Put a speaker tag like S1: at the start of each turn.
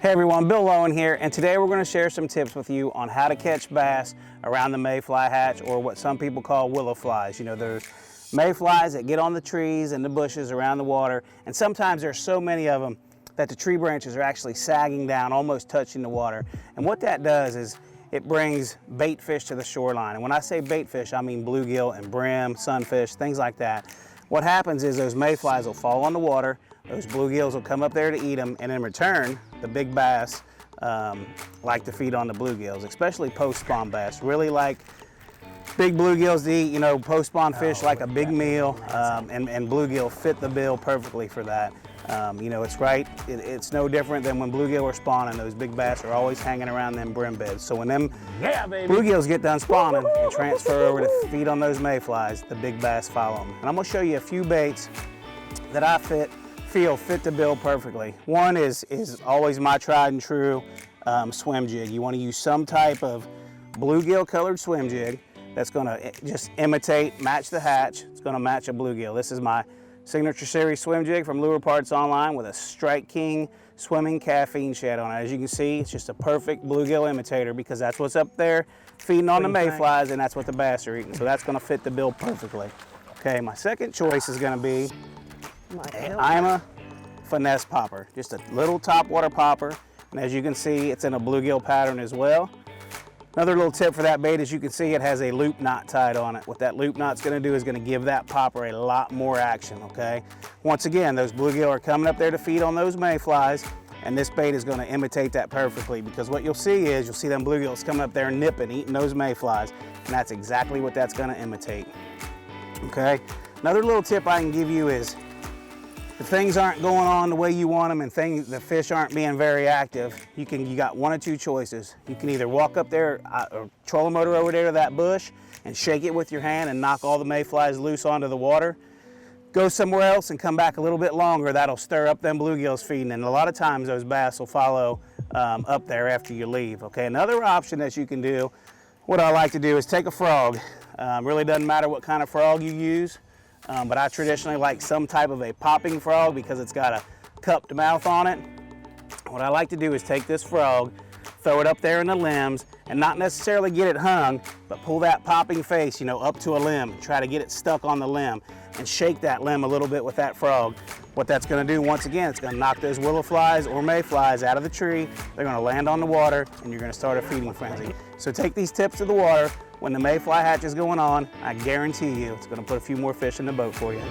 S1: Hey everyone, Bill Lowen here, and today we're going to share some tips with you on how to catch bass around the mayfly hatch, or what some people call willow flies. You know, there's mayflies that get on the trees and the bushes around the water, and sometimes there's so many of them that the tree branches are actually sagging down, almost touching the water. And what that does is it brings bait fish to the shoreline. And when I say bait fish, I mean bluegill and brim, sunfish, things like that. What happens is those mayflies will fall on the water, those bluegills will come up there to eat them, and in return, the big bass like to feed on the bluegills, especially post-spawn bass. Really like big bluegills to eat, you know, post-spawn fish like a big meal, and bluegill fit the bill perfectly for that. You know, it's no different than when bluegill are spawning. Those big bass are always hanging around them brim beds. So when them bluegills get done spawning and transfer over to feed on those mayflies, the big bass follow them. And I'm gonna show you a few baits that I feel fit the bill perfectly. One is always my tried and true swim jig. You want to use some type of bluegill colored swim jig that's going to just match the hatch. It's going to match a bluegill. This is my signature series swim jig from Lure Parts Online with a Strike King swimming caffeine shed on it. As you can see, it's just a perfect bluegill imitator because that's what's up there feeding on the mayflies, and that's what the bass are eating. So that's going to fit the bill perfectly. Okay, my second choice is going to be I'm a finesse popper, just a little top water popper, and as you can see, it's in a bluegill pattern as well. Another little tip for that bait is you can see it has a loop knot tied on it. What that loop knot's going to do is going to give that popper a lot more action. Okay, once again, those bluegill are coming up there to feed on those mayflies, and this bait is going to imitate that perfectly, because what you'll see them bluegills coming up there nipping, eating those mayflies, and that's exactly what that's going to imitate. Okay, another little tip I can give you is, if things aren't going on the way you want them and the fish aren't being very active, you got one of two choices. You can either walk up there or troll motor over there to that bush and shake it with your hand and knock all the mayflies loose onto the water. Go somewhere else and come back a little bit longer. That'll stir up them bluegills feeding, and a lot of times those bass will follow up there after you leave. Okay, another option that you can do, what I like to do is take a frog. Really doesn't matter what kind of frog you use. But I traditionally like some type of a popping frog because it's got a cupped mouth on it. What I like to do is take this frog, throw it up there in the limbs, and not necessarily get it hung, but pull that popping face, you know, up to a limb, try to get it stuck on the limb, and shake that limb a little bit with that frog. What that's going to do, once again, it's going to knock those willow flies or mayflies out of the tree. They're going to land on the water, and you're going to start a feeding frenzy. So take these tips to the water. When the mayfly hatch is going on, I guarantee you it's going to put a few more fish in the boat for you.